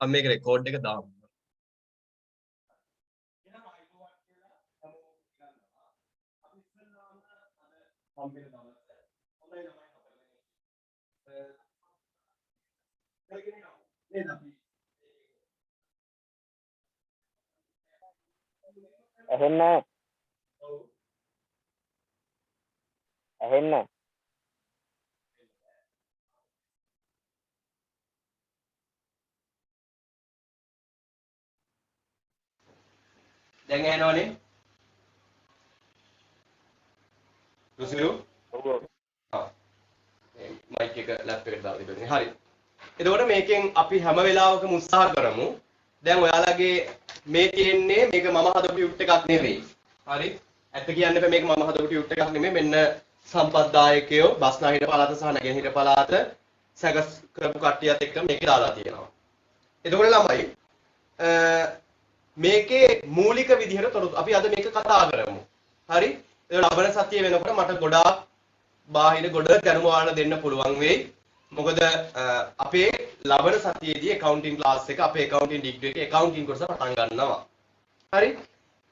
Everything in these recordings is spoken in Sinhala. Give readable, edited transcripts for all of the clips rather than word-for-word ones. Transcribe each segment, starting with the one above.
අපි මේක රෙකෝඩ් එක දාමු. ඇහෙන්නේ ඇහෙන්නේ දැන් ඇහෙනවනේ? රුසිරු? ඔව් ආ. මයික් එක ලැප් එකට දාලා තිබෙන්නේ. හරි. එතකොට මේකෙන් අපි හැම වෙලාවකම උත්සාහ කරමු. දැන් ඔයාලගේ මේ තියෙන්නේ මේක මම හදපු ටියුට් එකක් නෙවෙයි. හරි? ඇත්ත කියන්න එපා මේක මම හදපු ටියුට් එකක් නෙමෙයි. මෙන්න සම්පත්දායකයෝ බස්නාහිර පළාත සහ නැගෙනහිර පළාත සැකස් කරපු කට්ටියත් එක්ක මේක දාලා තියෙනවා. එතකොට ළමයි මේකේ මූලික විදිහට අපි අද මේක කතා කරමු. හරි? ඒක ලබන සතිය වෙනකොට මට ගොඩාක් බාහිර ගොඩ දැනුම ඔයාලට දෙන්න පුළුවන් වෙයි. මොකද අපේ ලබන සතියේදී accounting class එක අපේ accounting degree එකේ accounting කොටස පටන් ගන්නවා. හරි?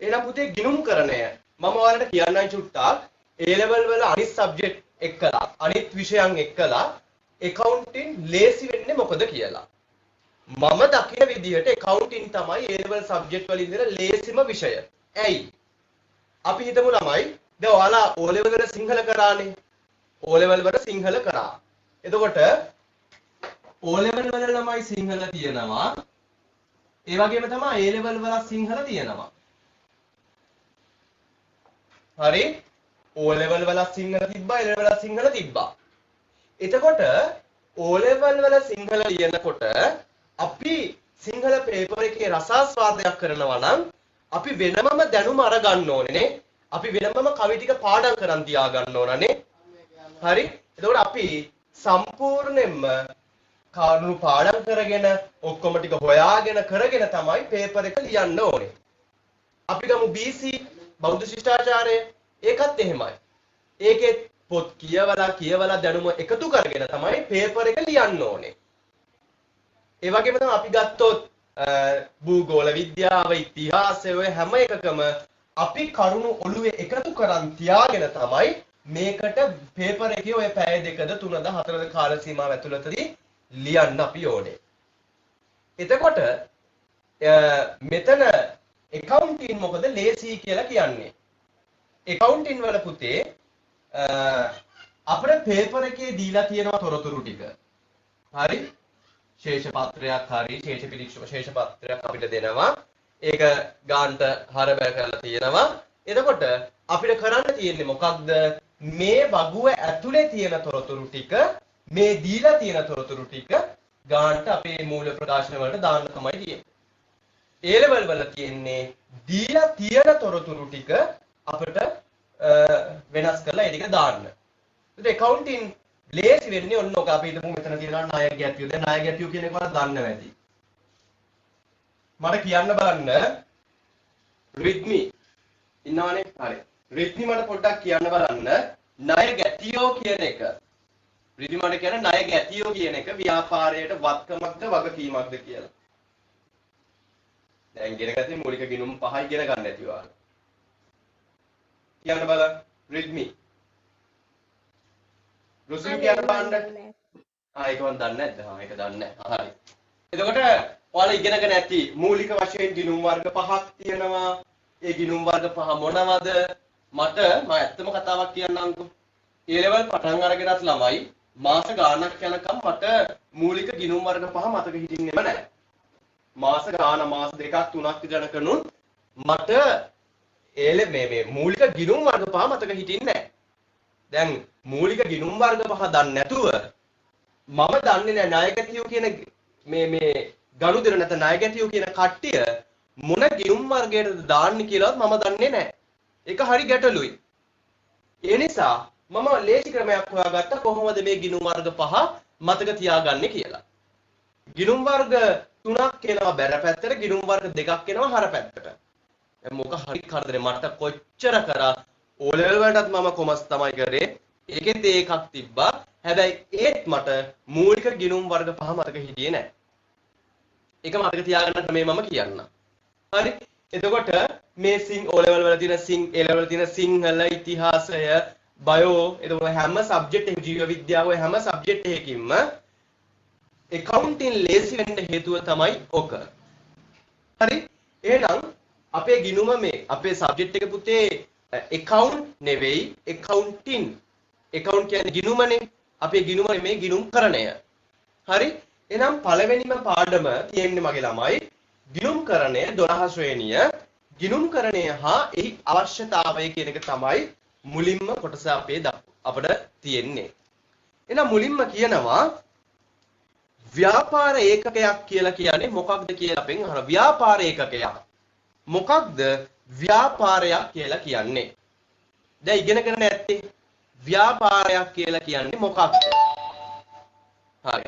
එහෙනම් පුතේ ගිණුම්කරණය මම ඔයාලට කියන්නයි චුට්ටක් A level වල අනිත් subject එක්කලා අනිත් විෂයන් එක්කලා accounting ලේසි වෙන්නේ මොකද කියලා. මම දකින විදිහට accounting තමයි A level subject වල ඉඳලා ලේසිම විෂය. ඇයි? අපි හිතමු ළමයි දැන් ඔයාලා O level වල සිංහල කරානේ. O level වල සිංහල කරා. එතකොට O level වල ළමයි සිංහල තියෙනවා. ඒ වගේම තමයි A level වල සිංහල තියෙනවා. හරි? O level වල සිංහල තිබ්බා, A level වල සිංහල තිබ්බා. එතකොට O level වල සිංහල ලියනකොට අපි සිංහල පේපර් එකේ රසාස්වාදයක් කරනවා නම් අපි වෙනමම දැනුම අරගන්න ඕනේ නේ. අපි වෙනමම කවි ටික පාඩම් කරන් තියා ගන්න ඕනනේ. හරි? එතකොට අපි සම්පූර්ණයෙන්ම කාරණු පාඩම් කරගෙන ඔක්කොම ටික හොයාගෙන කරගෙන තමයි පේපර් එක ලියන්න ඕනේ. අපි ගමු BC බෞද්ධ ශිෂ්ටාචාරය. ඒකත් එහෙමයි. ඒකේ පොත් කියවලා දැනුම එකතු කරගෙන තමයි පේපර් එක ලියන්න ඕනේ. ඒ වගේම තමයි අපි ගත්තොත් භූගෝල විද්‍යාව, ඉතිහාසය ඔය හැම එකකම අපි කරුණු ඔළුවේ එකතු කරන් තියාගෙන තමයි මේකට පේපර් එකේ ඔය පැය 2ද 3ද 4ද කාල සීමාව ඇතුළතදී ලියන්න අපි ඕනේ. එතකොට මෙතන accounting මොකද ලේසි කියලා කියන්නේ. accounting වල පුතේ අපේ පේපර් එකේ දීලා තියෙනවා තොරතුරු ටික. හරි? ශේෂ පත්‍රයක් හරි ශේෂ පත්‍රයක් අපිට දෙනවා. ඒක ගාන්ට හරබෑ කරලා තියෙනවා. එතකොට අපිට කරන්න තියෙන්නේ මොකක්ද? මේ වගුව ඇතුලේ තියෙන තොරතුරු ටික මේ දීලා තියෙන තොරතුරු ටික ගාන්ට අපේ මූල ප්‍රකාශන වලට දාන්න තමයි තියෙන්නේ. A level වල තියෙන්නේ දීලා තියෙන තොරතුරු ටික අපිට වෙනස් කරලා ඒ ටික දාන්න. ඒත් accounting ලේසි වෙන්නේ ඔන්න ඔක අපි හිතමු මෙතන තියෙනවා ණය ගැටියු. දැන් ණය ගැටියු කියන එක වල දන්නව ඇති. මට කියන්න බලන්න රිද්මි ඉන්නවනේ. හරි. රිද්මි මට පොඩ්ඩක් කියන්න බලන්න ණය ගැටියෝ කියන එක. රිද්මි මට කියන ණය ගැටියෝ කියන එක ව්‍යාපාරයට වත්කමක්ද වගකීමක්ද කියලා. දැන් ඉගෙන ගත්තේ මූලික ගිණුම් 5 ඉගෙන ගන්න ඇති ඔයාලා. කියන්න බලන්න රිද්මි. රුසිල් කියන්න බලන්න. ඒක මම දන්නේ නැද්ද? ඒක දන්නේ නැහැ. හරි. එතකොට ඔයාලා ඉගෙනගෙන ඇති මූලික වශයෙන් ගිණුම් වර්ග 5ක් තියෙනවා. ඒ ගිණුම් වර්ග 5 මොනවද? මට මම ඇත්තම කතාවක් කියන්නම්කෝ. A level පටන් අරගෙනත් ළමයි මාස ගාණක් යනකම් මට මූලික ගිණුම් වර්ග 5 මතක හිටින්නේම නැහැ. මාස 2ක් 3ක් යනකනුත් මට මේ මූලික ගිණුම් වර්ග 5 මතක හිටින්නේ නැහැ. දැන් මූලික ගිණුම් වර්ග 5 දන්නේ නැතුව මම දන්නේ නැහැ ණයගැතියෝ කියන මේ ගනුදෙනු නැත ණයගැතියෝ කියන කට්ටිය මොන ගිණුම් වර්ගයකටද දාන්නේ කියලාවත් මම දන්නේ නැහැ. ඒක හරි ගැටලුයි. ඒ නිසා මම ලේසි ක්‍රමයක් හොයාගත්තා කොහොමද මේ ගිණුම් වර්ග 5 මතක තියාගන්නේ කියලා. ගිණුම් වර්ග 3ක් එනවා බැර පැත්තට, ගිණුම් වර්ග 2ක් එනවා හර පැත්තට. දැන් මොක හරි කරදරේ මට කොච්චර කරා O level වලටත් මම කොමර්ස් තමයි කරේ. ඒකෙත් ඒකක් තිබ්බා. හැබැයි ඒත් මට මූලික ගිණුම් වර්ග 5 මතක හිටියේ නැහැ. ඒක මතක තියාගන්න ක්‍රමය මම කියන්නම්. හරි. එතකොට මේ O level වල තියෙන A level වල තියෙන සිංහල ඉතිහාසය බයෝ එතකොට හැම සබ්ජෙක්ට් එක ජීව විද්‍යාව හැම සබ්ජෙක්ට් එකකින්ම accounting ලේසි වෙන්න හේතුව තමයි ඔක. හරි. එහෙනම් අපේ ගිණුම මේ අපේ සබ්ජෙක්ට් එක පුතේ account නෙවෙයි accounting. account කියන්නේ ගිණුමනේ. අපේ ගිණුම නෙමෙයි ගිණුම්කරණය. හරි. එහෙනම් පළවෙනිම පාඩම තියෙන්නේ මගේ ළමයි ගිණුම්කරණය 12 ශ්‍රේණිය. ගිණුම්කරණය හා එහි අවශ්‍යතාවය කියන එක තමයි මුලින්ම කොටස අපිට තියෙන්නේ. එහෙනම් මුලින්ම කියනවා ව්‍යාපාර ඒකකයක් කියලා කියන්නේ මොකක්ද කියලා අපෙන් අහන. ව්‍යාපාර ඒකකයක්. මොකක්ද ව්‍යාපාරයක් කියලා කියන්නේ? දැන් ඉගෙනගෙන නැත්තේ ව්‍යාපාරයක් කියලා කියන්නේ මොකක්ද? හරි.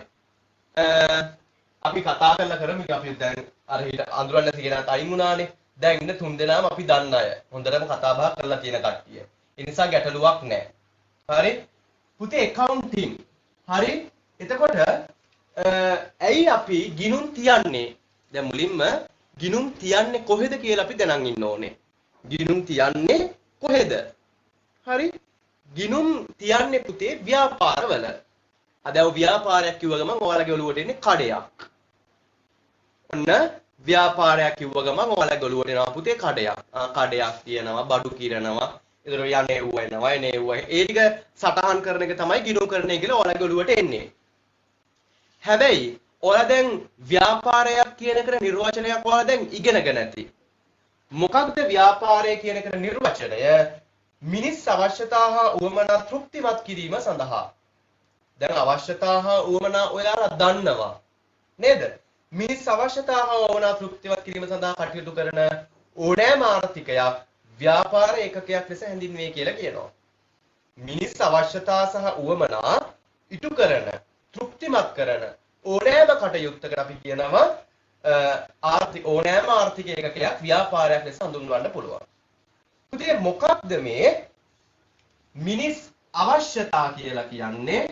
අපි කතා කරලා කරමු. අපි දැන් අර හිට අඳුරන්න නැති කෙනාට අයින් වුණානේ. දැන් ඉන්න තුන් දෙනාම අපි දන්න අය. හොඳටම කතා බහ කරලා තියෙන කට්ටිය. ඒ නිසා ගැටලුවක් නැහැ. හරි? පුතේ accounting. හරි? එතකොට ඇයි අපි ගිණුම් තියන්නේ? දැන් මුලින්ම ගිණුම් තියන්නේ කොහෙද කියලා අපි දැනන් ඉන්න ඕනේ. ගිණුම් තියන්නේ කොහෙද? හරි? ගිණුම් තියන්නේ පුතේ ව්‍යාපාරවල. දැන් ව්‍යාපාරයක් කිව්ව ගමන් ඔයාලගේ ඔළුවට එන්නේ කඩයක්. ඔන්න ව්‍යාපාරයක් කිව්ව ගමන් ඔයාලගේ ඔළුවට එනවා පුතේ කඩයක්. කඩයක් තියෙනවා, බඩු කිරනවා. ඒතර යන්නේ ඌ එනවා, එනේ ඌ. ඒ ටික සටහන් කරන එක තමයි ගිණුම් කරන එක කියලා ඔයාලගේ ඔළුවට එන්නේ. හැබැයි ඔයාලා දැන් ව්‍යාපාරයක් කියන එකට නිර්වචනයක් ඔයාලා දැන් ඉගෙනගෙන ඇති. මොකක්ද ව්‍යාපාරය කියන එකට නිර්වචනය? මිනිස් අවශ්‍යතා හා උවමනා තෘප්තිමත් කිරීම සඳහා. දැන් අවශ්‍යතා හා උවමනා ඔයාලා දන්නවා නේද? මිනිස් අවශ්‍යතා හා උවමනා තෘප්තිමත් කිරීම සඳහා කටයුතු කරන ඕනෑම ආර්ථිකයක් ව්‍යාපාර ඒකකයක් ලෙස හැඳින්වේ කියලා කියනවා. මිනිස් අවශ්‍යතා සහ උවමනා ඉටු කරන තෘප්තිමත් කරන ඕනෑම කටයුත්තකට අපි කියනවා ඕනෑම ආර්ථික ඒකකයක් ව්‍යාපාරයක් ලෙස හඳුන්වන්න පුළුවන්. පුතේ මොකක්ද මේ මිනිස් අවශ්‍යතා කියලා කියන්නේ?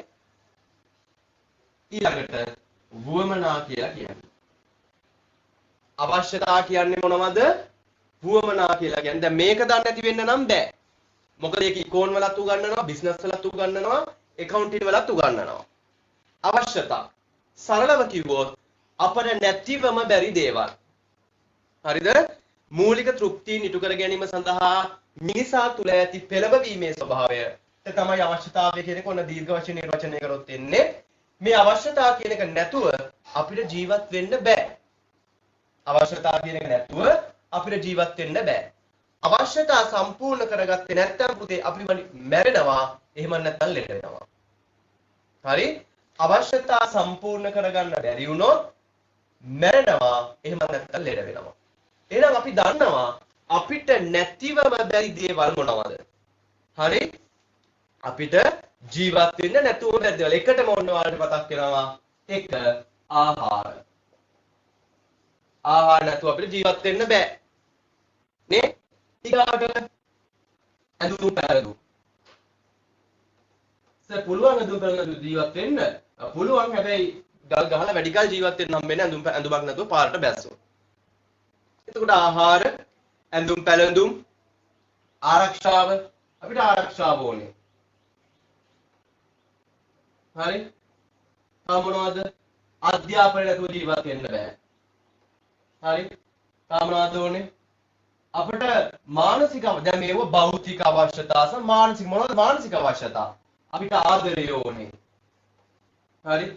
ඊළඟට වුවමනා කියලා කියන්නේ. අවශ්‍යතා කියන්නේ මොනවද? වුවමනා කියලා කියන්නේ. දැන් මේක දන්නේ නැති වෙන්න නම් බෑ. මොකද ඒක ඉකෝන් වලත් උගන්වනවා, බිස්නස් වලත් උගන්වනවා, accounting වලත් උගන්වනවා. අවශ්‍යතා. සරලව කිව්වොත් අපට නැතිවම බැරි දේවල්. හරිද? මූලික තෘප්තිය නිතු කර ගැනීම සඳහා මිනිසා තුළ ඇති පෙළඹවීමේ ස්වභාවය තමයි අවශ්‍යතාවය කියන එක. ඔන්න දීර්ඝ වශයෙන් නිර්වචනය කරොත් එන්නේ මේ අවශ්‍යතාව කියන එක නැතුව අපිට ජීවත් වෙන්න බෑ. අවශ්‍යතාව කියන එක නැතුව අපිට ජීවත් වෙන්න බෑ. අවශ්‍යතාව සම්පූර්ණ කරගත්තේ නැත්නම් පුතේ අපි මැරෙනවා. එහෙම නැත්නම් ලෙඩ වෙනවා. හරි? අවශ්‍යතාව සම්පූර්ණ කරගන්න බැරි වුණොත් මැරෙනවා. එහෙම නැත්නම් ලෙඩ වෙනවා. එහෙනම් අපි දන්නවා අපිට නැතිවම බැරි දේවල් මොනවද? හරි? අපිට ජීවත් වෙන්න නැතුව බැරි දේවල්. එකටම ඔන්න ඔයාලට මතක් වෙනවා. එක ආහාර. ආහාර නැතුව අපිට ජීවත් වෙන්න බෑ. නේ? ඊගාට ඇඳුම් පැළඳුම්. පුළුවන් ඇඳුම් පැළඳුම් ජීවත් වෙන්න. පුළුවන් හැබැයි ගල් ගහලා වැඩි කල ජීවත් වෙන්න හම්බෙන්නේ ඇඳුමක් නැතුව පාරට බැස්සොත්. එතකොට ආහාර, ඇඳුම් පැළඳුම්, ආරක්ෂාව අපිට ආරක්ෂාව ඕනේ. හරි? තා මොනවද? අධ්‍යාපනය නැතුව ජීවත් වෙන්න බෑ. හරි? තා මොනවද ඕනේ? අපිට මානසික දැන් මේව භෞතික අවශ්‍යතා සහ මානසික මොනවද මානසික අවශ්‍යතා? අපිට ආදරය ඕනේ. හරි?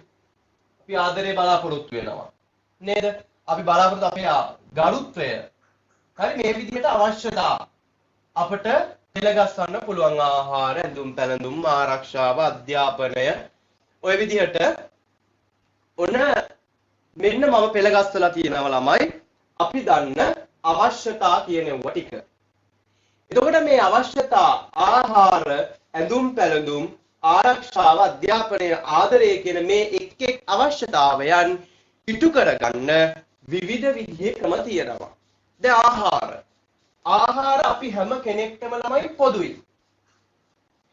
අපි ආදරේ බලාපොරොත්තු වෙනවා. නේද? අපි බලාපොරොත්තු අපේ ගරුත්වය. හරි මේ විදිහට අවශ්‍යතා අපට පෙළගස්වන්න පුළුවන්. ආහාර, ඇඳුම් පැළඳුම්, ආරක්ෂාව, අධ්‍යාපනය ඔය විදිහට ඔන්න මෙන්න මම පෙළගස්වලා තියෙනවා ළමයි අපි දන්න අවශ්‍යතා කියනවා ටික. එතකොට මේ අවශ්‍යතා ආහාර, ඇඳුම් පැළඳුම්, ආරක්ෂාව, අධ්‍යාපනය, ආදරය කියන මේ එක් එක් අවශ්‍යතාවයන් ඉටු කරගන්න විවිධ විදිහේ ක්‍රම තියෙනවා. දැන් ආහාර අපි හැම කෙනෙක්ටම ළමයි පොදුයි.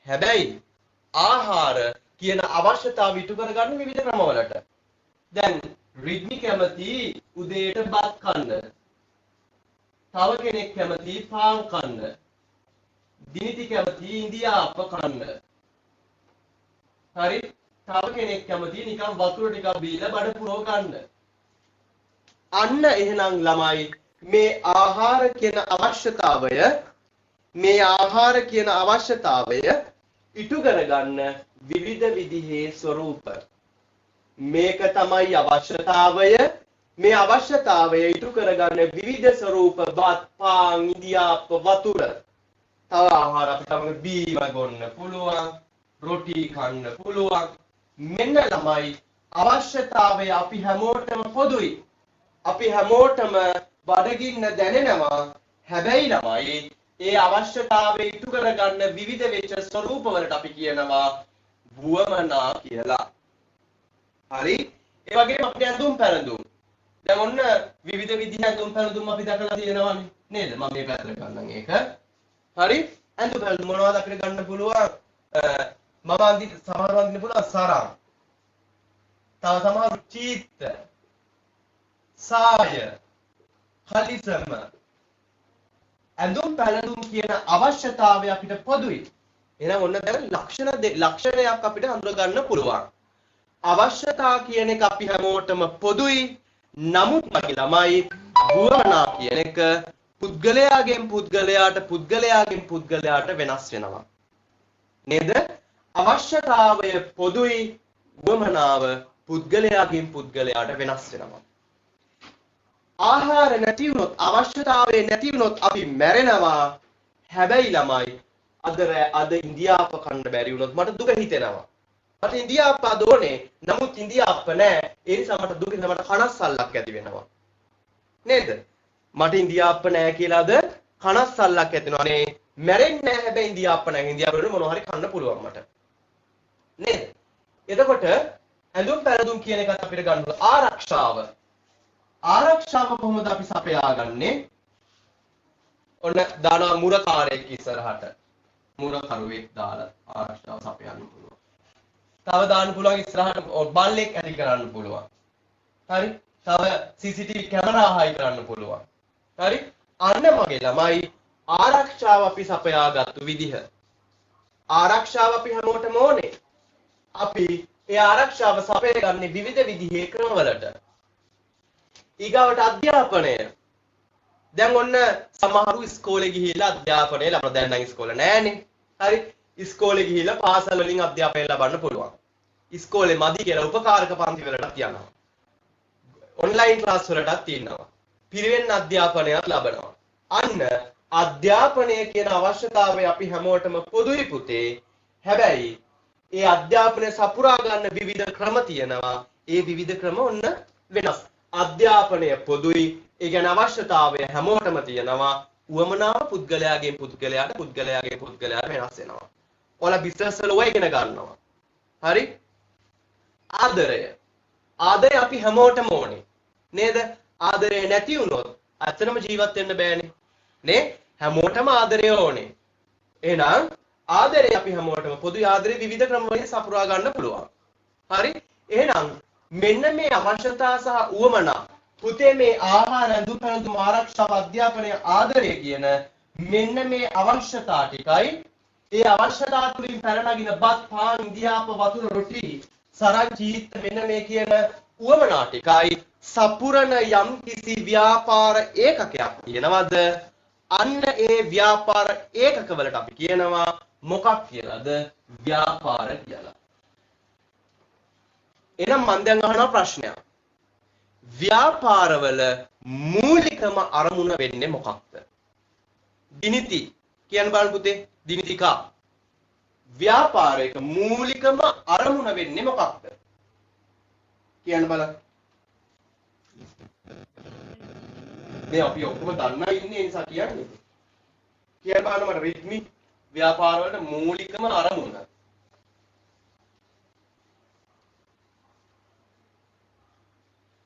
හැබැයි ආහාර කියන අවශ්‍යතාව ඉටු කරගන්න විවිධ ක්‍රමවලට. දැන් රිද්මි කැමති උදේට බත් කන්න. තව කෙනෙක් කැමති පාන් කන්න. දිනිති කැමති ඉන්දියාප්ප කන්න. හරි? තව කෙනෙක් කැමති නිකන් වතුර ටිකක් බීලා බඩ පුරව ගන්න. අන්න එහෙනම් ළමයි මේ ආහාර කියන අවශ්‍යතාවය ඉටු කරගන්න විවිධ විදිහේ ස්වરૂප. මේක තමයි අවශ්‍යතාවය. මේ අවශ්‍යතාවය ඉටු කරගන්න විවිධ ස්වરૂප බත් පාන් ඉන්දියාප්ප වතුර. තව ආහාර අපිට බීම ගන්න පුළුවන්. රොටි කන්න පුළුවන්. මෙන්න ළමයි අවශ්‍යතාවය අපි හැමෝටම පොදුයි. අපි හැමෝටම බඩගින්න දැනෙනවා. හැබැයි ළමයි ඒ අවශ්‍යතාවය ඉටු කරගන්න විවිධ වෙච්ච ස්වરૂප වලට අපි කියනවා වුවමනා කියලා. හරි? ඒ වගේම අපිට ඇඳුම් පැළඳුම්. දැන් ඔන්න විවිධ විදිහ ඇඳුම් පැළඳුම් අපි දැකලා තියෙනවානේ නේද? මම මේ පැත්තට ගන්නම් ඒක. හරි? ඇඳුම් පැළඳුම් මොනවද අපිට ගන්න පුළුවන්? මම සමහරව අඳින්න පුළුවන් සරම්. තව සමහර චීත්ත. සාය. කලිසම. ඇඳුම් පැළඳුම් කියන අවශ්‍යතාවය අපිට පොදුයි. එහෙනම් ඔන්න දැන් ලක්ෂණයක් අපිට හඳුනා ගන්න පුළුවන්. අවශ්‍යතා කියන එක අපි හැමෝටම පොදුයි. නමුත් මගේ ළමයි වුවමනා කියන එක පුද්ගලයාගෙන් පුද්ගලයාට වෙනස් වෙනවා. නේද? අවශ්‍යතාවය පොදුයි. වුවමනාව පුද්ගලයාගෙන් පුද්ගලයාට වෙනස් වෙනවා. ආහාර නැති වුණොත් අවශ්‍යතාවය නැති වුණොත් අපි මැරෙනවා. හැබැයි ළමයි අද ඉන්දියාප්ප කන්න බැරි වුණොත් මට දුක හිතෙනවා. මට ඉන්දියාප්ප දෝනේ. නමුත් ඉන්දියාප්ප නැහැ. ඒ නිසා මට දුක හිතෙනවා. මට කනස්සල්ලක් ඇති වෙනවා. නේද? මට ඉන්දියාප්ප නැහැ කියලාද කනස්සල්ලක් ඇති වෙනවා. නේ මැරෙන්නේ නැහැ. හැබැයි ඉන්දියාප්ප නැහැ. ඉන්දියාප්ප වල මොනවා හරි කන්න පුළුවන් මට. නේද? එතකොට ඇඳුම් පැළඳුම් කියන එකත් අපිට ගන්න ආරක්ෂාව. ආරක්ෂාව කොහොමද අපි සපයාගන්නේ? ඔන්න දානවා මුරකාරයෙක් ඉස්සරහට. මුරකරුවෙක් දාලා ආරක්ෂාව සපයන්න පුළුවන්. තව දාන්න පුළුවන් ඉස්සරහට බල්ලෙක් ඇති කරන්න පුළුවන්. හරි? තව CCTV කැමරා හයි කරන්න පුළුවන්. හරි? අන්න මගේ ළමයි ආරක්ෂාව අපි සපයාගත්තු විදිහ. ආරක්ෂාව අපි හැමෝටම ඕනේ. අපි ඒ ආරක්ෂාව සපයගන්නේ විවිධ විදිහේ ක්‍රමවලට. ඊගාවට අධ්‍යාපනය. දැන් ඔන්න සමහරු ඉස්කෝලේ ගිහිල්ලා අධ්‍යාපනය ලබන දැන් නම් ඉස්කෝල නෑනේ. හරි? ඉස්කෝලේ ගිහිල්ලා පාසල් වලින් අධ්‍යාපනය ලබන්න පුළුවන්. ඉස්කෝලේ මදි කියලා උපකාරක පන්ති වලටත් යනවා. ඔන්ලයින් ක්ලාස් වලටත් තියෙනවා. පිරිවෙන් අධ්‍යාපනයක් ලබනවා. අන්න අධ්‍යාපනය කියන අවශ්‍යතාවය අපි හැමෝටම පොදුයි පුතේ. හැබැයි ඒ අධ්‍යාපනය සපුරා ගන්න විවිධ ක්‍රම තියෙනවා. ඒ විවිධ ක්‍රම ඔන්න වෙනස්. අධ්‍යාපනය පොදුයි. ඒ කියන්නේ අවශ්‍යතාවය හැමෝටම තියෙනවා. උවමනාව පුද්ගලයාගෙන් පුද්ගලයාට වෙනස් වෙනවා. ඔයාලා බිස්නස් වල ඔය ඉගෙන ගන්නවා. හරි? ආදරය අපි හැමෝටම ඕනේ. නේද? ආදරය නැති වුණොත් අත්‍තරම ජීවත් වෙන්න බෑනේ. නේ? හැමෝටම ආදරය ඕනේ. එහෙනම් ආදරය අපි හැමෝටම පොදුයි. ආදරය විවිධ ක්‍රම වලින් සපුරා ගන්න පුළුවන්. හරි? එහෙනම් මෙන්න මේ අවශ්‍යතා සහ උවමනා පුතේ මේ ආහාර ඇඳුම් පැළඳුම් ආරක්ෂාව අධ්‍යාපනය ආදරය කියන මෙන්න මේ අවශ්‍යතා ටිකයි ඒ අවශ්‍යතා තුලින් පැනනගින බත් පාන් ඉන්දියාප්ප වතුර රොටි සරන් චීත්ත මෙන්න මේ කියන උවමනා ටිකයි සපුරන යම් කිසි ව්‍යාපාර ඒකකයක් කියනවාද අන්න ඒ ව්‍යාපාර ඒකක වලට අපි කියනවා මොකක් කියලාද ව්‍යාපාර කියලා. එහෙනම් මම දැන් අහන ප්‍රශ්නයක්. ව්‍යාපාරවල මූලිකම අරමුණ වෙන්නේ මොකක්ද? දිනිති කියන්න බලන්න පුතේ. දිනිතිකා. ව්‍යාපාරයක මූලිකම අරමුණ වෙන්නේ මොකක්ද? කියන්න බලන්න. මේ අපි ඔක්කොම දන්නා ඉන්නේ ඒ නිසා කියන්නේ. කියන්න බලන්න මට රිද්මි ව්‍යාපාරවල මූලිකම අරමුණ.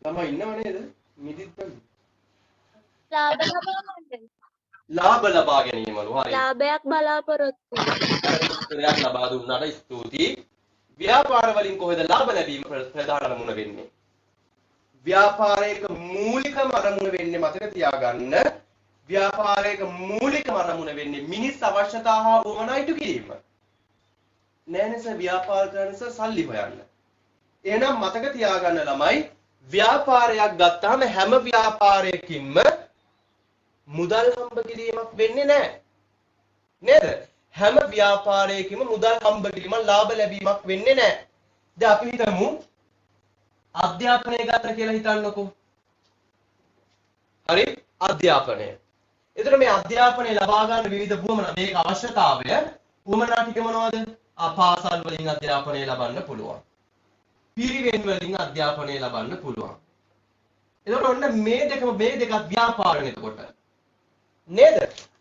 ළමයි ඉන්නව නේද? මිදිත් ලාභ ලබා ගැනීමලු. හරි. ලාභයක් බලාපොරොත්තු. දෙයක් ලබා දුන්නාට ස්තුතියි. ව්‍යාපාර වලින් කොහෙද ලාභ ලැබීම ප්‍රධාන අරමුණ වෙන්නේ? ව්‍යාපාරයක මූලිකම අරමුණ වෙන්නේ මතක තියාගන්න. ව්‍යාපාරයක මූලිකම අරමුණ වෙන්නේ මිනිස් අවශ්‍යතා හා උවමනා ඉටු කිරීම. නෑනස ව්‍යාපාර කරන සල්ලි හොයන්න. එහෙනම් මතක තියාගන්න ළමයි ව්‍යාපාරයක් ගත්තාම හැම ව්‍යාපාරයකින්ම මුදල් හම්බ කිරීමක් වෙන්නේ නැහැ. නේද? හැම ව්‍යාපාරයකින්ම මුදල් හම්බ කිරීම ලාභ ලැබීමක් වෙන්නේ නැහැ. දැන් අපි හිතමු අධ්‍යාපනය ගත්ත කියලා හිතන්නකෝ. හරි? අධ්‍යාපනය. එතකොට මේ අධ්‍යාපනය ලබා ගන්න විවිධ වුවමනා මේක අවශ්‍යතාවය වුවමනා ටික මොනවද? පාසල් වලින් අධ්‍යාපනය ලබන්න පුළුවන්. පිරිවෙන් වලින් අධ්‍යාපනය ලබන්න පුළුවන්. එතකොට ඔන්න මේ දෙකත් ව්‍යාපාරනේ එතකොට. නේද?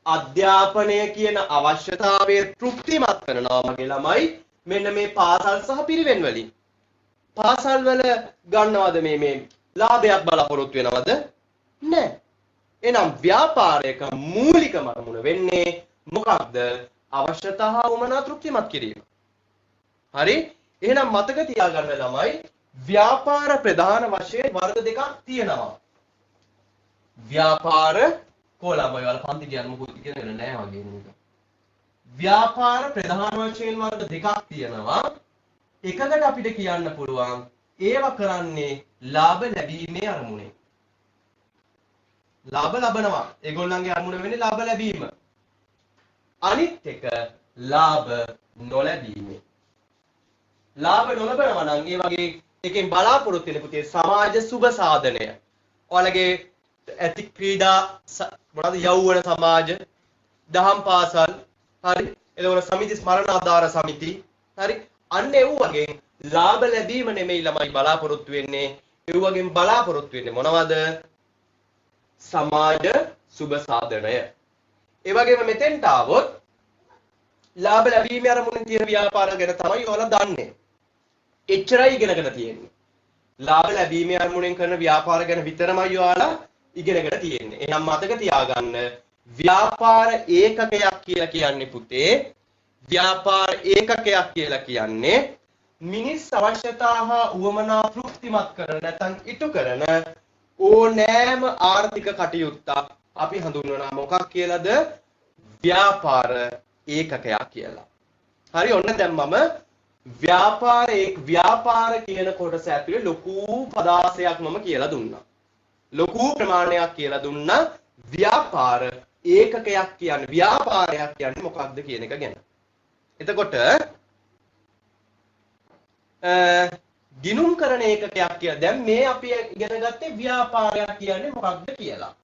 අධ්‍යාපනය කියන අවශ්‍යතාවය තෘප්තිමත් කරනවා මගේ ළමයි මෙන්න මේ පාසල් සහ පිරිවෙන් වලින්. පාසල් වල ගන්නවද මේ ලාභයක් බලාපොරොත්තු වෙනවද? නැහැ. එහෙනම් ව්‍යාපාරයක මූලිකම අරමුණ වෙන්නේ මොකක්ද? අවශ්‍යතා වුමනා තෘප්තිමත් කිරීම. හරි? එහෙනම් මතක තියාගන්න ළමයි ව්‍යාපාර ප්‍රධාන වශයෙන් වර්ග දෙකක් තියෙනවා. ව්‍යාපාර කොළඹ වල පන්ති කියන්න මොකද ඉගෙනගෙන නැහැ වගේ නේද? ව්‍යාපාර ප්‍රධාන වශයෙන් වර්ග දෙකක් තියෙනවා. එකකට අපිට කියන්න පුළුවන් ඒව කරන්නේ ලාභ ලැබීමේ අරමුණේ. ලාභ ලබනවා. ඒගොල්ලන්ගේ අරමුණ වෙන්නේ ලාභ ලැබීම. අනිත් එක ලාභ නොලැබීමේ. ලාභ නොලබනවා නම් ඒ වගේ එකෙන් බලාපොරොත්තු වෙන පුතේ සමාජ සුබ සාධනය. ඔයාලගේ ඇති ක්‍රීඩා මොනවද යෞවන සමාජ, දහම් පාසල්, හරි? එතකොට සමිති ස්මරණාධාර සමිති, හරි? අන්න ඒ වගේ ලාභ ලැබීම නෙමෙයි ළමයි බලාපොරොත්තු වෙන්නේ. ඒ වගේම බලාපොරොත්තු වෙන්නේ මොනවද? සමාජ සුබ සාධනය. ඒ වගේම මෙතෙන්ට આવොත් ලාභ ලැබීමේ අරමුණෙන් තියෙන ව්‍යාපාර ගැන තමයි ඔයාලා දන්නේ. එච්චරයි ඉගෙනගෙන තියෙන්නේ. ලාභ ලැබීමේ අරමුණෙන් කරන ව්‍යාපාර ගැන විතරමයි ඔයාලා ඉගෙනගෙන තියෙන්නේ. එහෙනම් මතක තියාගන්න ව්‍යාපාර ඒකකයක් කියලා කියන්නේ පුතේ ව්‍යාපාර ඒකකයක් කියලා කියන්නේ මිනිස් අවශ්‍යතා හා උවමනා තෘප්තිමත් කරන නැත්නම් ඉටු කරන ඕනෑම ආර්ථික කටයුත්තක් අපි හඳුන්වනවා මොකක් කියලාද? ව්‍යාපාර ඒකකයක් කියලා. හරි ඔන්න දැන් මම ව්‍යාපාර කියන කොටස ඇතුලේ ලොකු පදාසයක් මම කියලා දුන්නා. ලොකු ප්‍රමාණයක් කියලා දුන්නා. ව්‍යාපාර ඒකකයක් කියන්නේ ව්‍යාපාරයක් කියන්නේ මොකක්ද කියන එක ගැන. එතකොට ගිණුම් කරන ඒකකයක් කියලා. දැන් මේ අපි ඉගෙන ගත්තේ ව්‍යාපාරයක් කියන්නේ මොකක්ද කියලා.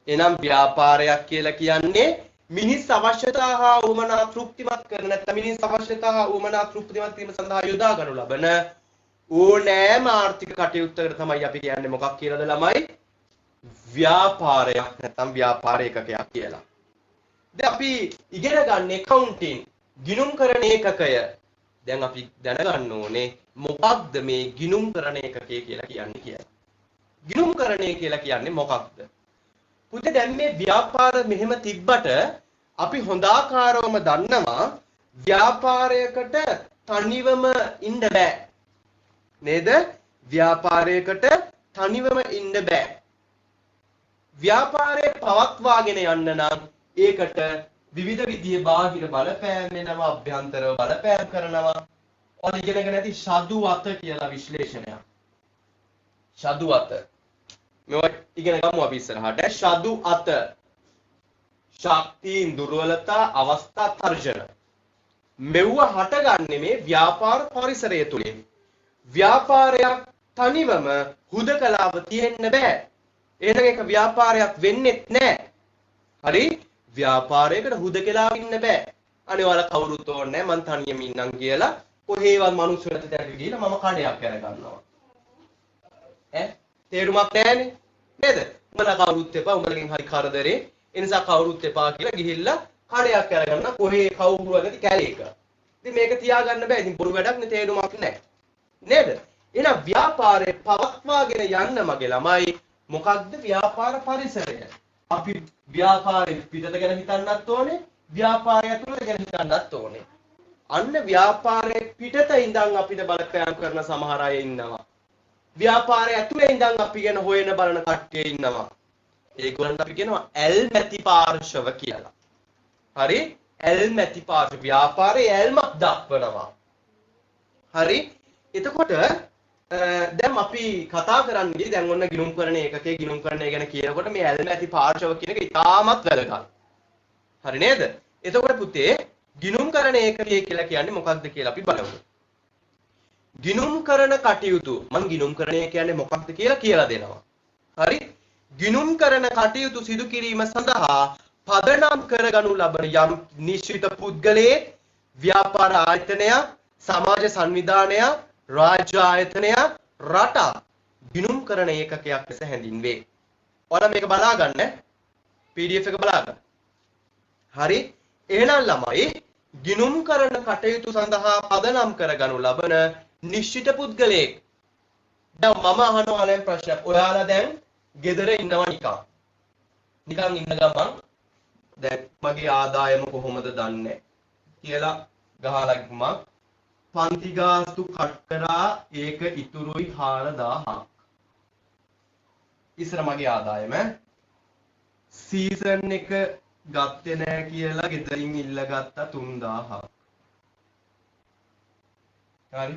එනම් ව්‍යාපාරයක් කියලා කියන්නේ මිනිස් අවශ්‍යතා හා උවමනා තෘප්තිමත් කරන නැත්නම් මිනිස් අවශ්‍යතා හා උවමනා තෘප්තිමත් වීම සඳහා යොදා ගනු ලබන ඕනෑම ආර්ථික කටයුත්තකට තමයි අපි කියන්නේ මොකක් කියලාද ළමයි? ව්‍යාපාරයක් නැත්නම් ව්‍යාපාර ඒකකයක් කියලා. දැන් අපි ඉගෙන ගන්න accounting ගිණුම් කරන ඒකකය. දැන් අපි දැනගන්න ඕනේ මොකක්ද මේ ගිණුම් කරන ඒකකය කියලා කියන්නේ. ගිණුම් කරණය කියලා කියන්නේ මොකක්ද? පුතේ දැන් මේ ව්‍යාපාර මෙහෙම තිබ්බට අපි හොඳාකාරවම දන්නවා ව්‍යාපාරයකට තනිවම ඉන්න බෑ. නේද? ව්‍යාපාරයකට තනිවම ඉන්න බෑ. ව්‍යාපාරය පවත්වාගෙන යන්න නම් ඒකට විවිධ විදිහේ බාහිර බලපෑම් වෙනවා, අභ්‍යන්තරව බලපෑම් කරනවා. ඔය ඉගෙනගෙන ඇති ශදු අත කියලා විශ්ලේෂණයක්. ශදු අත. මේවා ඉගෙන ගමු අපි ඉස්සරහට. ශදු අත. ශක්තියින් දුර්වලතා අවස්ථා තර්ජන. මෙව්ව හටගන්නේ මේ ව්‍යාපාර පරිසරය තුලින්. ව්‍යාපාරයක් තනිවම හුදකලාව තියෙන්න බෑ. එහෙනම් ඒක ව්‍යාපාරයක් වෙන්නේ නැහැ. හරි? ව්‍යාපාරයකට හුදකලාව ඉන්න බෑ. අනේ ඔයාලා කවුරුත් ඕනේ නැහැ මං තනියම ඉන්නම් කියලා කොහේවත් මිනිස්සු නැතට ගිහලා මම කඩයක් කර ගන්නවා. තේරුමක් නැහැනේ. නේද? උඹලා කවුරුත් එපා උඹලගෙන් හරි කරදරේ. ඒ නිසා කවුරුත් එපා කියලා ගිහිල්ලා කඩයක් කර ගන්න කොහේ කවුරු වගේද කැලේක. ඉතින් මේක තියාගන්න බෑ. ඉතින් බොරු වැඩක් නේ තේරුමක් නැහැ. නේද? එහෙනම් ව්‍යාපාරේ පවත්වාගෙන යන්න මගේ ළමයි මොකක්ද ව්‍යාපාර පරිසරය? අපි ව්‍යාපාරේ පිටත ගැන හිතන්නත් ඕනේ, ව්‍යාපාරය ඇතුළත ගැන හිතන්නත් ඕනේ. අන්න ව්‍යාපාරයේ පිටත ඉඳන් අපිට බලපෑම් කරන සමහර අය ඉන්නවා. ව්‍යාපාරය ඇතුලේ ඉඳන් අපි ගැන හොයන බලන කට්ටිය ඉන්නවා. ඒගොල්ලන්ට අපි කියනවා ඇල්මැති පාර්ශව කියලා. හරි? ඇල්මැති පාර්ශව ව්‍යාපාරයේ ඇල්මක් දක්වනවා. හරි? එතකොට දැන් අපි කතා කරන්නේ දැන් ඔන්න ගිණුම්කරණ ඒකකයේ ගිණුම්කරණය ගැන කියනකොට මේ ඇල්මැති පාර්ශව කියන එක ඉතාමත් වැදගත්. හරි නේද? එතකොට පුතේ ගිණුම්කරණ ඒකකය කියලා කියන්නේ මොකක්ද කියලා අපි බලමු. ගිණුම්කරණ කටයුතු මම ගිණුම්කරණය කියන්නේ මොකක්ද කියලා දෙනවා. හරි? ගිණුම්කරණ කටයුතු සිදු කිරීම සඳහා පදනම් කරගනු ලබන යම් නිශ්චිත පුද්ගලයේ ව්‍යාපාර ආයතනය, සමාජ සංවිධානය, රාජ්‍ය ආයතනය, රට ගිණුම්කරණ ඒකකයක් ලෙස හැඳින්වේ. ඔයාලා මේක බලා ගන්න. PDF එක බලා ගන්න. හරි? එහෙනම් ළමයි ගිණුම්කරණ කටයුතු සඳහා පදනම් කරගනු ලබන නිශ්චිත පුද්ගලයෙක්. දැන් මම අහනවා දැන් ප්‍රශ්නයක්. ඔයාලා දැන් ගෙදර ඉන්නවා නිකන් ඉන්න ගමන් දැන් මගේ ආදායම කොහොමද දන්නේ කියලා ගහලා ගමන් පන්ති ගාස්තු කට් කරා ඒක ඉතුරුයි 4000ක්. ඉස්සර මගේ ආදායම සීසන් එක ගත්තේ නැහැ කියලා ගෙදරින් ඉල්ලගත්ත 3000ක්. හරි?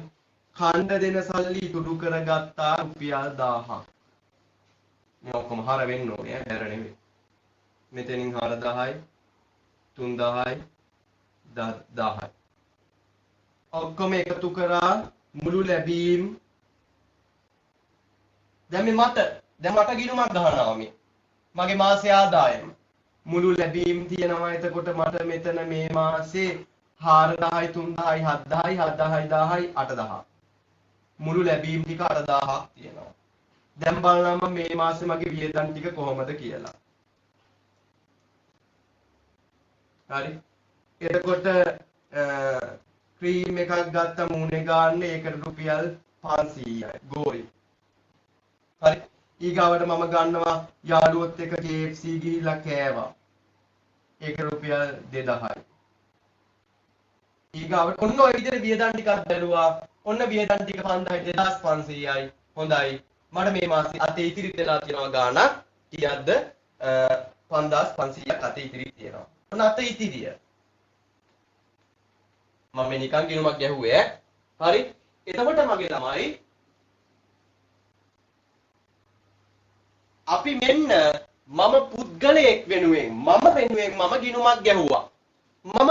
ඛණ්ඩ දෙන සල්ලි ඉතුරු කරගත්තා රුපියල් 1000ක්. මේ ඔක්කොම හර වෙන්න ඕනේ බැර නෙවෙයි. මෙතනින් 4000යි 3000යි 1000යි. ඔක්කොම එකතු කරා මුළු ලැබීම් දැන් මට ගිණුමක් ගහනවා මේ. මගේ මාසේ ආදායම මුළු ලැබීම් තියෙනවා. එතකොට මට මෙතන මේ මාසේ 4000යි 3000යි 7000යි 7000යි 1000යි 8000. මුළු ලැබීම් ටික 8000ක් තියෙනවා. දැන් බලන්න මේ මාසේ මගේ වියදම් ටික කොහොමද කියලා. හරි? එතකොට ක්‍රීම් එකක් ගත්ත මූණේ ගන්න ඒකට රුපියල් 500යි ගෝරි. හරි? ඊගාවට මම ගන්නවා යාළුවොත් එක්ක KFC ගිහිල්ලා කෑවා. ඒක රුපියල් 2000යි. ඊගාවට ඔන්න ඔය විදිහට වියදම් ටිකක් බැලුවා. ඔන්න වියදම් ටික 5000යි 2500යි. හොඳයි. මට මේ මාසේ අතේ ඉතිරි වෙලා තියෙනවා ගාණක්. කීයක්ද? 5500ක් අතේ ඉතිරි තියෙනවා. ඔන්න අතේ ඉතිරිය. මම නිකන් ගිණුමක් ගැහුවේ. හරි? එතකොට මගේ ළමයි අපි මෙන්න මම පුද්ගලයෙක් වෙනුවෙන් මම ගිණුමක් ගැහුවා. මම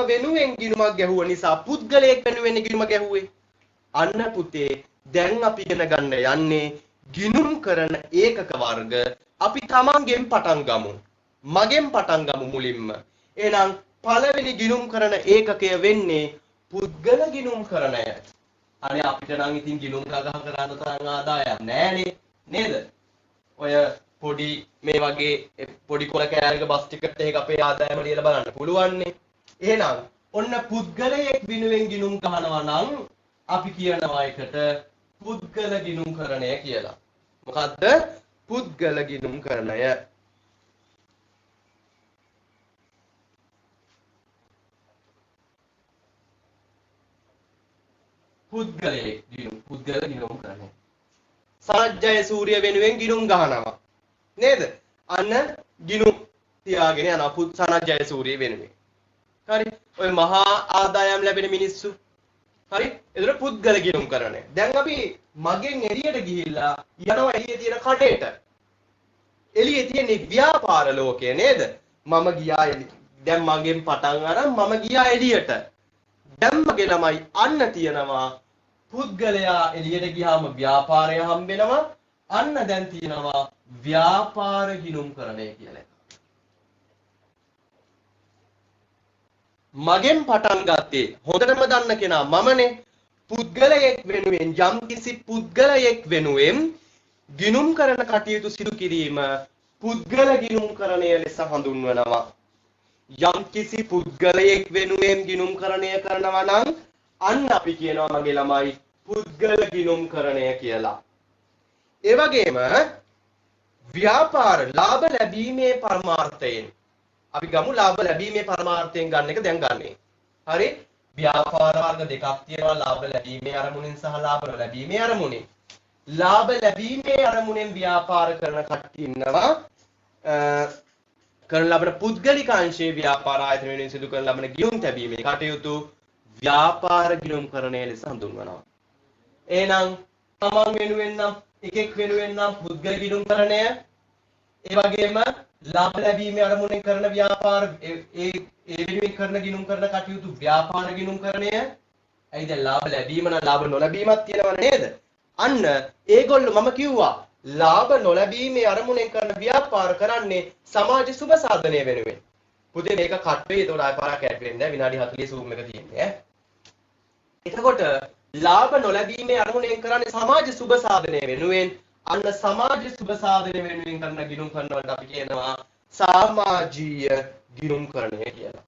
වෙනුවෙන් ගිණුමක් ගැහුව නිසා පුද්ගලයෙක් වෙනුවෙන් ගිණුම ගැහුවේ. අන්න පුතේ දැන් අපි ඉගෙන ගන්න යන්නේ ගිණුම් කරන ඒකක වර්ග. අපි තමන්ගෙන් පටන් ගමු. මගෙන් පටන් ගමු මුලින්ම. එහෙනම් පළවෙනි ගිණුම් කරන ඒකකය වෙන්නේ පුද්ගල ගිණුම් කරණය. අනේ අපිට නම් ඉතින් ගිණුම් ගහ කරන්න තරම් ආදායම් නෑනේ නේද? ඔය පොඩි මේ වගේ පොඩි කොල කෑල්ලක බස් ටිකට් එකක අපේ ආදායම ලියලා බලන්න පුළුවන් නේ. එහෙනම් ඔන්න පුද්ගලයෙක් වෙනුවෙන් ගිණුම් ගහනවා නම් අපි කියනවා එකට පුද්ගල ගිණුම් කරණය කියලා. මොකද්ද? පුද්ගල ගිණුම් කරණය. පුද්ගල ගිණුම් කරණය. සනත් ජයසූරිය වෙනුවෙන් ගිණුම් ගහනවා. නේද? අන්න ගිණුම් තියාගෙන යනවා සනත් ජයසූරිය වෙනුවෙන්. හරි? ඔය මහා ආදායම් ලැබෙන මිනිස්සු. හරි? ඒතර පුද්ගල ගිණුම් කරණය. දැන් අපි මගෙන් එළියට ගිහිල්ලා යනවා එළියේ තියෙන කඩේට. එළියේ තියෙන ව්‍යාපාර ලෝකය නේද? මම ගියා දැන් මගෙන් පටන් අරන් මම ගියා එළියට. දැන් මගේ ළමයි අන්න තියනවා පුද්ගලයා එළියට ගියාම ව්‍යාපාරය හම්බෙනවා. අන්න දැන් තියෙනවා ව්‍යාපාර ගිණුම් කරණය කියලා. මගෙන් පටන් ගත්තේ හොඳටම දන්න කෙනා මමනේ. පුද්ගලයෙක් වෙනුවෙන් යම්කිසි පුද්ගලයෙක් වෙනුවෙන් ගිණුම් කරන කටයුතු සිදු කිරීම පුද්ගල ගිණුම් කරණය ලෙස හඳුන්වනවා. යම්කිසි පුද්ගලයෙක් වෙනුවෙන් ගිණුම් කරණය කරනවා නම් අන්න අපි කියනවා මගේ ළමයි පුද්ගල ගිණුම් කරණය කියලා. ඒ වගේම ව්‍යාපාර ලාභ ලැබීමේ පරමාර්ථයෙන් අපි ගමු ලාභ ලැබීමේ පරමාර්ථයෙන් ගන්න එක දැන් ගන්නෙ. හරි? ව්‍යාපාර වර්ග දෙකක් තියෙනවා ලාභ ලැබීමේ අරමුණෙන් සහ ලාභ නොලැබීමේ අරමුණෙන්. ලාභ ලැබීමේ අරමුණෙන් ව්‍යාපාර කරන කට්ටිය ඉන්නවා. කරන ලබන පුද්ගලික අංශයේ ව්‍යාපාර ආයතන වෙනුවෙන් සිදු කරන ලබන ගිණුම් තැබීමේ කටයුතු ව්‍යාපාර ගිණුම්කරණය ලෙස හඳුන්වනවා. එහෙනම් තමන් වෙනුවෙන් නම් එකෙක් වෙනුවෙන් නම් පුද්ගල ගිණුම්කරණය, ඒ වගේම ලාභ ලැබීමේ අරමුණෙන් කරන ව්‍යාපාර ඒ වෙනුවෙන් කරන ගිණුම්කරණ කටයුතු ව්‍යාපාර ගිණුම්කරණය. ඇයි දැන් ලාභ ලැබීම නම් ලාභ නොලැබීමක් තියෙනව නේද? අන්න ඒගොල්ලෝ මම කිව්වා ලාභ නොලැබීමේ අරමුණෙන් කරන ව්‍යාපාර කරන්නේ සමාජ සුබ සාධනය වෙනුවෙන්. පුතේ මේක කට් වෙයි. ඒතකොට ආය පාරක් ඇඩ් වෙන්නේ නැහැ. විනාඩි 40 zoom එක තියෙන්නේ ඈ. එතකොට ලාභ නොලැබීමේ අරමුණෙන් කරන්නේ සමාජ සුබ සාධනය වෙනුවෙන්. අන්න සමාජ සුබ සාධනය වෙනුවෙන් කරන ගිණුම් කරන වලට අපි කියනවා සමාජීය ගිණුම්කරණය කියලා.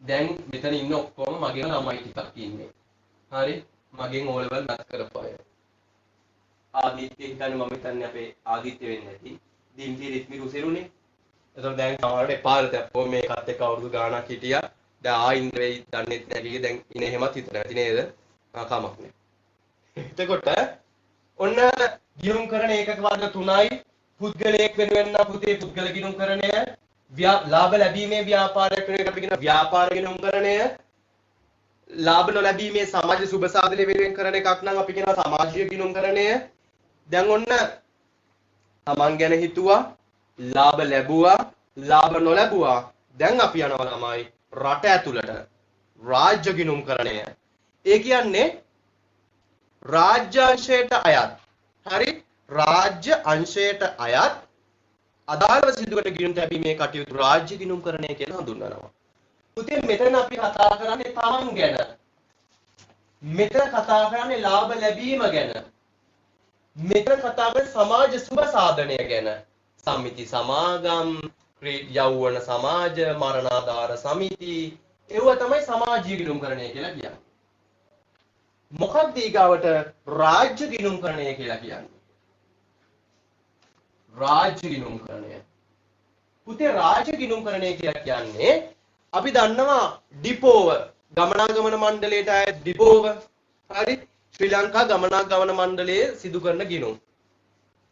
දැන් මෙතන ඉන්න ඔක්කොම මගේ ළමයි ටිකක් ඉන්නේ. හරි? මගෙන් O level මැත් කරපු අය. ආදිත්‍ය හිතන්නේ මම හිතන්නේ අපේ ආදිත්‍ය වෙන්නේ නැති. දිම්පි රිත්මි රුසිරුනේ. එතකොට දැන් සමහරවිට එපාරට අපෝ මේකත් එක්ක අවුරුදු ගාණක් හිටියා. දැන් ආයින්ද වෙයි දන්නේ නැති. දැන් ඉන්නේ එහෙමත් හිතන නැති නේද? කමක් නෑ. එතකොට ඔන්න ගිණුම්කරණ ඒකක වර්ග 3යි. පුද්ගලයෙක් වෙනුවෙන් නම් පුතේ පුද්ගල ගිණුම්කරණය, ලාභ ලැබීමේ ව්‍යාපාරයක් වෙනුවෙන් අපි කියන ව්‍යාපාර ගිණුම්කරණය, ලාභ නොලැබීමේ සමාජ සුබ සාධනය වෙනුවෙන් කරන එකක් නම් අපි කියනවා සමාජීය ගිණුම්කරණය. දැන් ඔන්න තමන් ගැන හිතුවා, ලාභ ලැබුවා, ලාභ නොලැබුවා. දැන් අපි යනවා තමයි රට ඇතුළට රාජ්‍ය ගිණුම්කරණය. ඒ කියන්නේ රාජ්‍ය අංශයට අයත්. හරි? රාජ්‍ය අංශයට අයත් අදාළව සිදු කරන ගිණුම් තැබීමේ කටයුතු රාජ්‍ය ගිණුම්කරණය කියලා හඳුන්වනවා. පුතේ මෙතන අපි කතා කරන්නේ තමන් ගැන. මෙතන කතා කරන්නේ ලාභ ලැබීම ගැන. මෙතන කතා කරන්නේ සමාජ සුබ සාධනය ගැන. සමිති සමාගම්, යෞවන සමාජ, මරණාධාර සමිති, ඒව තමයි සමාජීය ගිණුම්කරණය කියලා කියන්නේ. මොකක්ද ඊගාවට රාජ්‍ය ගිණුම්කරණය කියලා කියන්නේ? රාජ්‍ය ගිණුම්කරණය. පුතේ රාජ්‍ය ගිණුම්කරණය කියලා කියන්නේ අපි දන්නවා ඩිපෝව, ගමනාගමන මණ්ඩලයට අයත් ඩිපෝව. හරි? ශ්‍රී ලංකා ගමනාගමන මණ්ඩලයේ සිදු කරන ගිණුම්.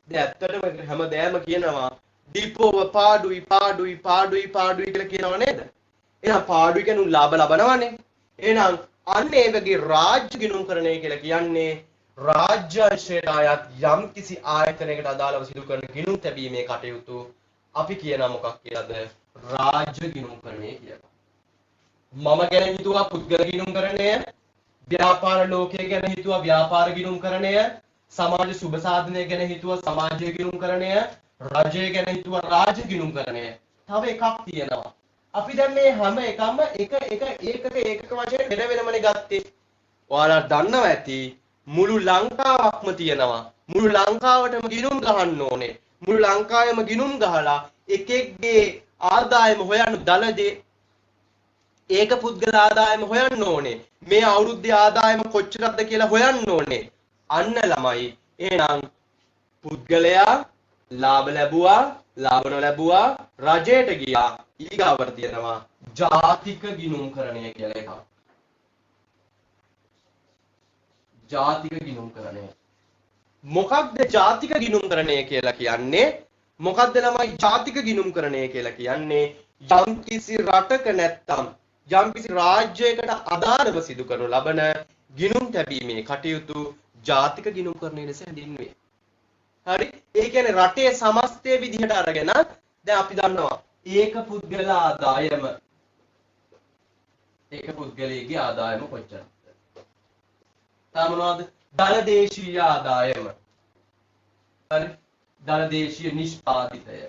දැන් ඇත්තටම හැමදෑම කියනවා ඩිපෝව පාඩුයි පාඩුයි පාඩුයි පාඩුයි කියලා කියනව නේද? එහෙනම් පාඩුයි කියන්නේ ලාභ ලබනවනේ. එහෙනම් අන්න ඒ වගේ රාජ්‍ය ගිණුම්කරණය කියලා කියන්නේ රාජ්‍ය අංශයට අයත් යම් කිසි ආයතනයකට අදාළව සිදු කරන ගිණුම් තැබීමේ කටයුතු අපි කියනවා මොකක් කියලාද? රාජ්‍ය ගිණුම්කරණය කියලා. මම ගැන හිතුවා පුද්ගල ගිණුම්කරණය, ව්‍යාපාර ලෝකය ගැන හිතුවා ව්‍යාපාර ගිණුම්කරණය, සමාජ සුබ සාධනය ගැන හිතුවා සමාජීය ගිණුම්කරණය, රාජ්‍ය ගැන හිතුවා රාජ්‍ය ගිණුම්කරණය. තව එකක් තියෙනවා. අපි දැන් මේ හැම එකම ඒකක වශයෙන් වෙන වෙනමනේ ගත්තේ. ඔයාලා දන්නවා ඇති මුළු ලංකාවක්ම තියෙනවා. මුළු ලංකාවටම ගිණුම් ගහන්න ඕනේ. මුළු ලංකාවෙම ගිණුම් ගහලා එකෙක්ගේ ආදායම හොයන්න දලදේ ඒක පුද්ගල ආදායම හොයන්න ඕනේ. මේ අවුරුද්දේ ආදායම කොච්චරද කියලා හොයන්න ඕනේ. අන්න ළමයි. එහෙනම් පුද්ගලයා ලාභ ලැබුවා, ලාභ නොලැබුවා, රජයට ගියා. ඊගාවට තියෙනවා ජාතික ගිණුම්කරණය කියලා එකක්. ජාතික ගිණුම්කරණය. මොකක්ද ජාතික ගිණුම්කරණය කියලා කියන්නේ? මොකක්ද ළමයි ජාතික ගිණුම්කරණය කියලා කියන්නේ? යම්කිසි රටක නැත්තම් යම්කිසි රාජ්‍යයකට අදාළව සිදු කරනු ලබන ගිණුම් තැබීමේ කටයුතු ජාතික ගිණුම්කරණය ලෙස හැඳින්වේ. හරි? ඒ කියන්නේ රටේ සමස්තය විදිහට අරගෙන දැන් අපි දන්නවා ඒක පුද්ගල ආදායම. ඒක පුද්ගලයේ ආදායම කොච්චරද? තාම මොනවද? දලදේශීය ආදායම. හරි? දලදේශීය නිෂ්පාදිතය.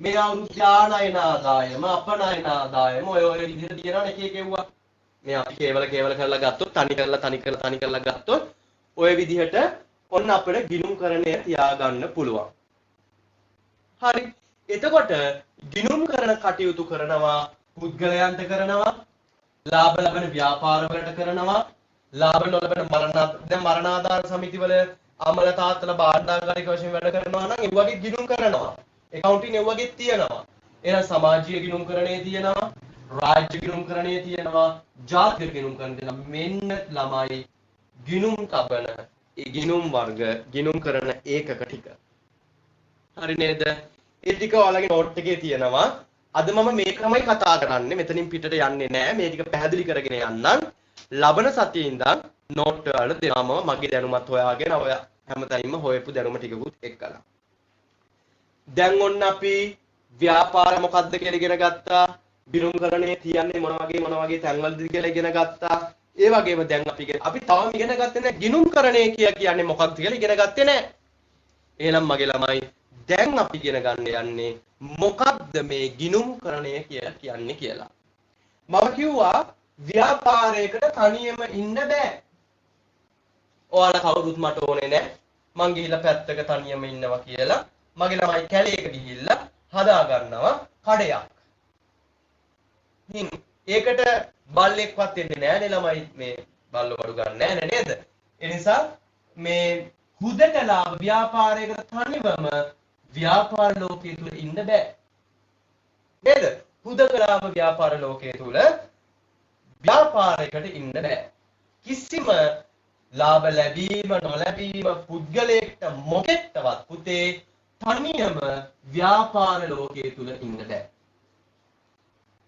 මේ අවුරුද්ද ආනයන ආදායම, අපනයන ආදායම ඔය විදිහට තියෙනවනේ එක එක ඒවා. මේ අපි කේවල කරලා ගත්තොත්, තනි කරලා ගත්තොත් ඔය විදිහට ඔන්න අපිට ගිණුම්කරණය තියාගන්න පුළුවන්. හරි. එතකොට ගිණුම් කරන කටයුතු කරනවා පුද්ගලයන්ට කරනවා, ලාභ ලබන ව්‍යාපාර වලට කරනවා, ලාභ නොලබන මරණාධාර සමිතිවල අමල තාත්තලා භාණ්ඩාගාරික වශයෙන් වැඩ කරනවා නම් ඒ වගේ ගිණුම් කරනවා. accounting ඒ වගේ තියෙනවා. එහෙනම් සමාජීය ගිණුම්කරණයේ තියෙනවා, රාජ්‍ය ගිණුම්කරණයේ තියෙනවා, ජාතික ගිණුම්කරණයේ තියෙනවා. මෙන්න ළමයි ගිණුම් තබන ඒ ගිණුම් වර්ග ගිණුම් කරන ඒකක ටික. හරි නේද? ඒ ටික ඔයාලගේ නෝට් එකේ තියෙනවා. අද මම මේකමයි කතා කරන්නේ. මෙතනින් පිටට යන්නේ නැහැ. මේ ටික පැහැදිලි කරගෙන යන්නම්. ලබන සතියේ ඉඳන් නෝට් වල දෙනවම මගේ දැනුමත් හොයාගෙන ඔය හැමතැනින්ම හොයපු දැනුම ටිකකුත් එක්කලා. දැන් ඔන්න අපි ව්‍යාපාර මොකක්ද කියලා ඉගෙන ගත්තා. ගිණුම්කරණයේ තියන්නේ මොන වගේ තැන්වලද කියලා ඉගෙන ගත්තා. ඒ වගේම දැන් අපි තවම ඉගෙන ගත්තේ නැහැ ගිණුම්කරණය කියන්නේ මොකක්ද කියලා ඉගෙන ගත්තේ නැහැ. එහෙනම් මගේ ළමයි දැන් අපි ඉගෙන ගන්න යන්නේ මොකක්ද මේ ගිණුම්කරණය කියලා කියන්නේ කියලා. මම කිව්වා ව්‍යාපාරයකට තනියම ඉන්න බෑ. ඔයාලා කවුරුත් මට ඕනේ නැහැ. මං ගිහිල්ලා පැත්තක තනියම ඉන්නවා කියලා. මගේ ළමයි කැලේක ගිහිල්ලා හදා ගන්නවා කඩයක්. ඒකට බල්ලෙක්වත් එන්නේ නැහැ නේ ළමයි මේ බල්ලෝ බඩු ගන්න නැහැ නේද? ඒ නිසා මේ හුදකලා ව්‍යාපාරයකට තනිවම ව්‍යාපාර ලෝකයේ තුල ඉන්න බෑ. නේද? හුදකලා ව්‍යාපාර ලෝකයේ තුල ව්‍යාපාරයකට ඉන්න බෑ. කිසිම ලාභ ලැබීම නොලැබීම පුද්ගලයෙක්ට මොකෙක්ටවත් පුතේ තනියම ව්‍යාපාර ලෝකයේ තුල ඉන්න බෑ.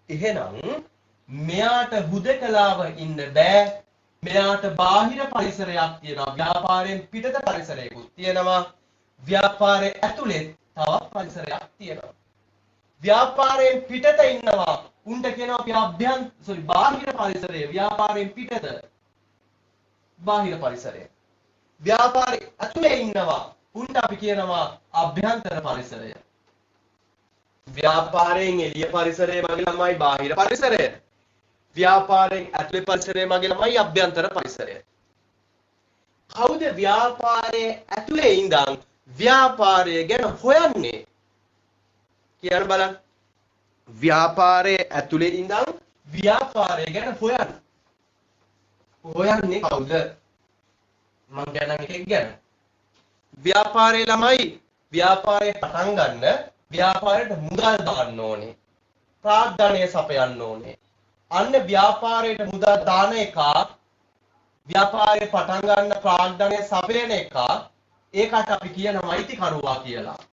එහෙනම් මෙයාට හුදකලාව ඉන්න බෑ. මෙයාට බාහිර පරිසරයක් තියෙනවා. ව්‍යාපාරයෙන් පිටත පරිසරයකුත් තියෙනවා. ව්‍යාපාරයේ ඇතුලේ තවත් පරිසරයක් තියෙනවා. ව්‍යාපාරයෙන් පිටත ඉන්නවා. උන්ට කියනවා අපි බාහිර පරිසරය. ව්‍යාපාරයෙන් පිටත බාහිර පරිසරය. ව්‍යාපාරයේ ඇතුලේ ඉන්නවා. උන්ට අපි කියනවා අභ්‍යන්තර පරිසරය. ව්‍යාපාරයෙන් එළිය පරිසරය මගේ ළමයි බාහිර පරිසරය. ව්‍යාපාරයෙන් ඇතුලේ පරිසරය මගේ ළමයි අභ්‍යන්තර පරිසරය. කවුද ව්‍යාපාරයේ ඇතුලේ ඉඳන් ව්‍යාපාරය ගැන හොයන්නේ? කියන්න බලන්න. ව්‍යාපාරයේ ඇතුලේ ඉඳන් ව්‍යාපාරය ගැන හොයන්නේ කවුද? මං කියන්නම් එකෙක් ගැන. ව්‍යාපාරයේ ළමයි ව්‍යාපාරය පටන් ගන්න ව්‍යාපාරයට මුදල් දාන්න ඕනේ. ප්‍රාග්ධනය සපයන්න ඕනේ. අන්න ව්‍යාපාරයට මුදල් දාන එක ව්‍යාපාරය පටන් ගන්න ප්‍රාග්ධනය සපයන එක ඒකට අපි කියනවා අයිතිකරුවා කියලා.